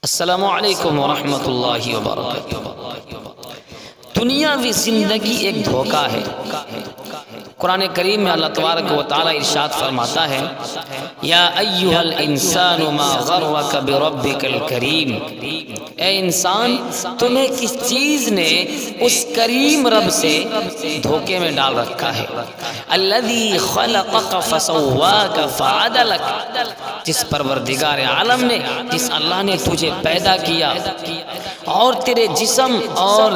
السلام علیکم ورحمۃ اللہ وبرکاتہ۔ دنیاوی زندگی ایک دھوکہ ہے۔ قرآن کریم میں اللہ تبارک و تعالی ارشاد فرماتا ہے، یا ایھا الانسان ما غرک بربک الکریم، اے انسان تمہیں کس چیز نے اس کریم رب سے دھوکے میں ڈال رکھا ہے؟ الذی خلقک فسواک فعدلک، جس پروردگار عالم نے، جس اللہ نے تجھے پیدا کیا اور تیرے جسم اور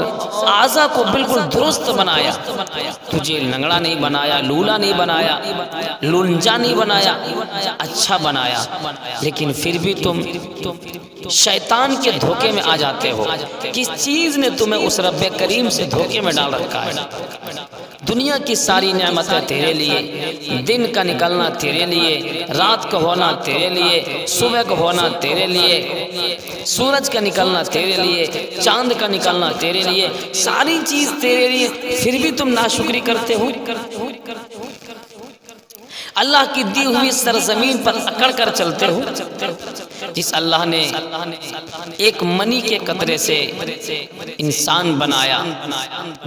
اعضاء کو بالکل درست بنایا، تجھے لنگڑا نہیں بنایا، لولا نہیں بنایا، لنجا نہیں بنایا، اچھا بنایا، لیکن پھر بھی تم شیطان کے دھوکے میں آ جاتے ہو۔ کس چیز نے تمہیں اس رب کریم سے دھوکے میں ڈال رکھا ہے؟ دنیا کی ساری نعمتیں تیرے لیے، دن کا نکلنا تیرے لیے، رات کا ہونا تیرے لیے، صبح کا ہونا تیرے لیے، سورج کا نکلنا تیرے لیے، چاند کا نکلنا تیرے لیے، ساری چیز تیرے لیے، پھر بھی تم ناشکری کرتے ہو۔ اللہ کی دی ہوئی سرزمین پر اکڑ کر چلتے ہو۔ جس اللہ نے ایک منی کے قطرے سے انسان بنایا،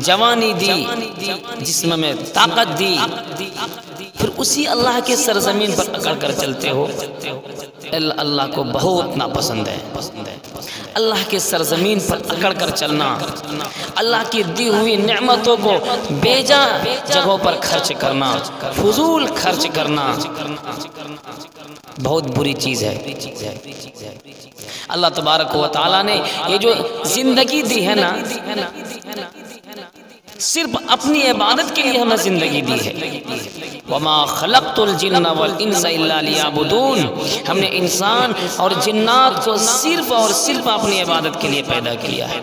جوانی دی، جسم میں طاقت دی، پھر اسی اللہ کے سرزمین پر اکڑ کر چلتے ہو۔ اللہ کو بہت ناپسند ہے۔ اللہ کے سرزمین پر اکڑ کر چلنا، اللہ کی دی ہوئی نعمتوں کو بے جا جگہوں پر خرچ کرنا، فضول خرچ کرنا بہت بری چیز ہے۔ اللہ تبارک و تعالیٰ نے یہ جو زندگی دی ہے نا، صرف اپنی عبادت کے لیے ہمیں زندگی دی ہے۔ وما خلقت الجن والانس الا لیعبدون، ہم نے انسان اور جنات کو صرف اور صرف اپنی عبادت کے لیے پیدا کیا ہے،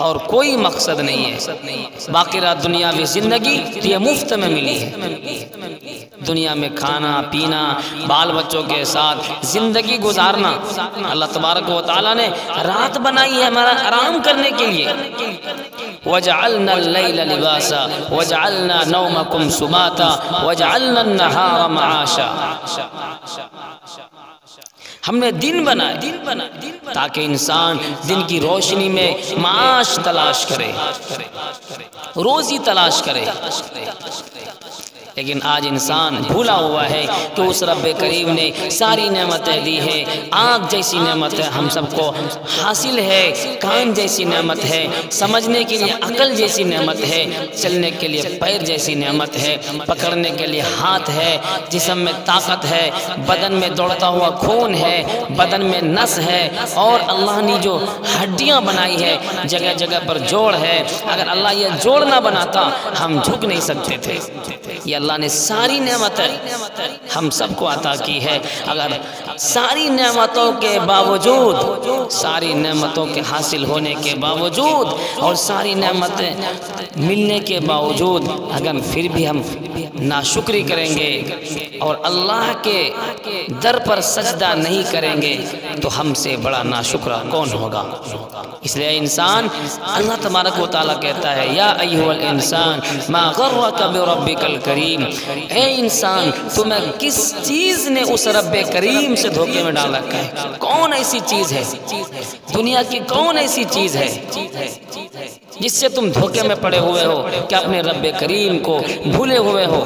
اور کوئی مقصد نہیں ہے۔ باقی رات دنیاوی زندگی یہ مفت میں ملی ہے۔ دنیا میں کھانا پینا، بال بچوں کے ساتھ زندگی گزارنا، اللہ تبارک و تعالیٰ نے رات بنائی ہے ہمارا آرام کرنے کے لیے۔ وَجَعَلْنَا اللَّيْلَ لِبَاسًا وَجَعَلْنَا نَوْمَكُمْ سُبَاتًا وَجَعَلْنَا النَّهَارَ مَعَاشًا، ہم نے دن بنائے تاکہ انسان دن کی روشنی میں معاش تلاش کرے، روزی تلاش کرے۔ لیکن آج انسان بھولا ہوا ہے کہ اس رب کریم نے ساری نعمتیں دی ہے۔ آنکھ جیسی نعمت ہے ہم سب کو حاصل ہے، کان جیسی نعمت ہے، سمجھنے کے لیے عقل جیسی نعمت ہے، چلنے کے لیے پیر جیسی نعمت ہے، پکڑنے کے لیے ہاتھ ہے، جسم میں طاقت ہے، بدن میں دوڑتا ہوا خون ہے، بدن میں نس ہے، اور اللہ نے جو ہڈیاں بنائی ہے، جگہ جگہ پر جوڑ ہے۔ اگر اللہ یہ جوڑ نہ بناتا ہم جھک نہیں سکتے تھے۔ یہ اللہ نے ساری نعمتیں ہم سب کو عطا کی ہے۔ اگر ساری نعمتوں کے باوجود، ساری نعمتوں کے حاصل ہونے کے باوجود اور ساری نعمتیں ملنے کے باوجود اگر پھر بھی ہم ناشکری کریں گے اور اللہ کے در پر سجدہ نہیں کریں گے تو ہم سے بڑا ناشکرہ کون ہوگا؟ اس لیے انسان، اللہ تبارک و تعالیٰ کہتا ہے، یا ایھا الانسان ما غرک بربک الکریم، اے انسان تمہیں کس چیز نے اس رب کریم سے دھوکے میں ڈال رکھا ہے؟ کون ایسی چیز ہے دنیا کی، کون ایسی چیز ہے جس سے تم دھوکے میں پڑے ہوئے ہو کہ اپنے رب کریم کو بھولے ہوئے ہو؟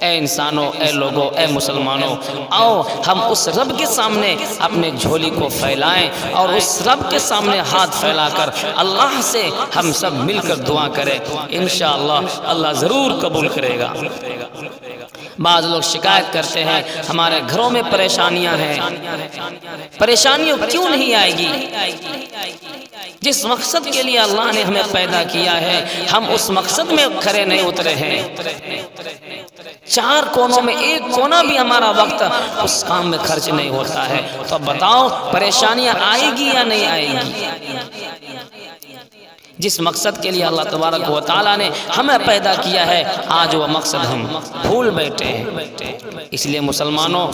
اے انسانوں، اے لوگوں، اے مسلمانوں، آؤ ہم اس رب کے سامنے اپنے جھولی کو پھیلائیں اور اس رب کے سامنے ہاتھ پھیلا کر اللہ سے ہم سب مل کر دعا کریں۔ انشاءاللہ اللہ ضرور قبول کرے گا۔ بعض لوگ شکایت کرتے ہیں ہمارے گھروں میں پریشانیاں ہیں۔ پریشانیوں کیوں نہیں آئے گی؟ جس مقصد کے لیے اللہ نے ہمیں پیدا کیا ہے ہم اس مقصد میں کھرے نہیں اترے ہیں۔ چار کونوں میں ایک کونا بھی ہمارا وقت اس کام میں خرچ نہیں ہوتا ہے، تو بتاؤ پریشانیاں آئے گی یا نہیں آئے گی؟ جس مقصد کے لیے اللہ تبارک و تعالیٰ نے ہمیں پیدا کیا ہے آج وہ مقصد ہم بھول بیٹھے ہیں۔ اس لیے مسلمانوں،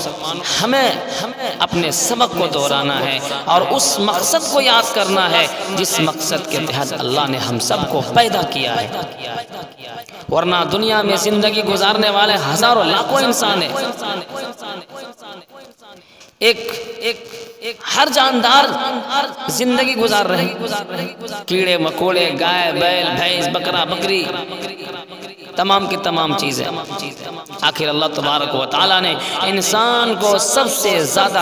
ہمیں اپنے سبق کو دہرانا ہے اور اس مقصد کو یاد کرنا ہے جس مقصد کے تحت اللہ نے ہم سب کو پیدا کیا ہے۔ ورنہ دنیا میں زندگی گزارنے والے ہزاروں لاکھوں انسان ہیں۔ ہر جاندار زندگی گزار رہے، کیڑے مکوڑے، گائے بیل بھینس بکرا بکری، تمام کی تمام چیزیں۔ آخر اللہ تبارک و تعالی نے انسان کو سب سے زیادہ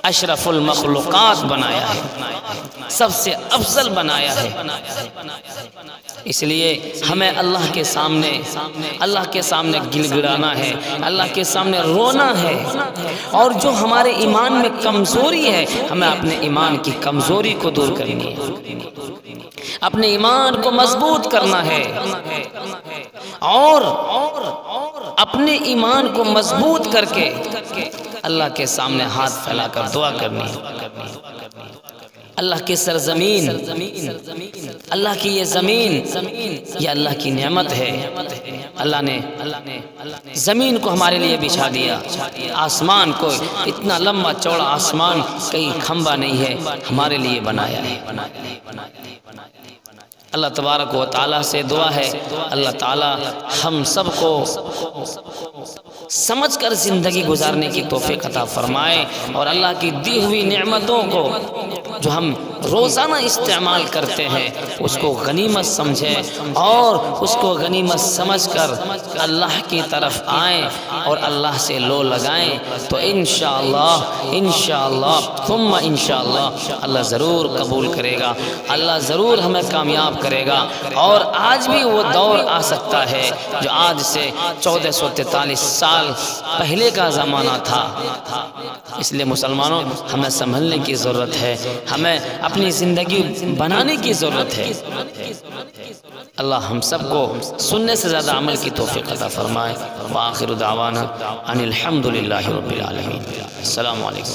اشرف المخلوقات بنایا ہے، سب سے افضل بنایا ہے۔ اس لیے ہمیں اللہ کے سامنے گڑ گڑانا ہے، اللہ کے سامنے رونا ہے، اور جو ہمارے ایمان میں کمزوری ہے ہمیں اپنے ایمان کی کمزوری کو دور کرنی ہے، اپنے ایمان کو مضبوط کرنا ہے، اور اپنے ایمان کو مضبوط کر کے اللہ کے سامنے ہاتھ پھیلا کر دعا کرنی ہے۔ اللہ کی سرزمین، اللہ کی یہ زمین، یہ اللہ کی نعمت ہے۔ اللہ نے زمین کو ہمارے لیے بچھا دیا، آسمان کو، اتنا لمبا چوڑا آسمان کئی کھمبا نہیں ہے، ہمارے لیے بنایا ہے۔ اللہ تبارک و تعالیٰ سے دعا ہے اللہ تعالیٰ ہم سب کو سمجھ کر زندگی گزارنے کی توفیق عطا فرمائے، اور اللہ کی دی ہوئی نعمتوں کو جو ہم روزانہ استعمال کرتے ہیں اس کو غنیمت سمجھیں، اور اس کو غنیمت سمجھ کر اللہ کی طرف آئیں اور اللہ سے لو لگائیں، تو انشاءاللہ ثم انشاءاللہ اللہ ضرور قبول کرے گا، اللہ ضرور ہمیں کامیاب کرے گا۔ اور آج بھی وہ دور آ سکتا ہے جو آج سے 1443 سال پہلے کا زمانہ تھا۔ اس لیے مسلمانوں ہمیں سنبھلنے کی ضرورت ہے، ہمیں اپنی زندگی بنانے کی ضرورت ہے۔ اللہ ہم سب کو سننے سے زیادہ عمل کی توفیق عطا فرمائے۔ وآخر دعوانا ان الحمد للہ رب العالمین۔ السلام علیکم۔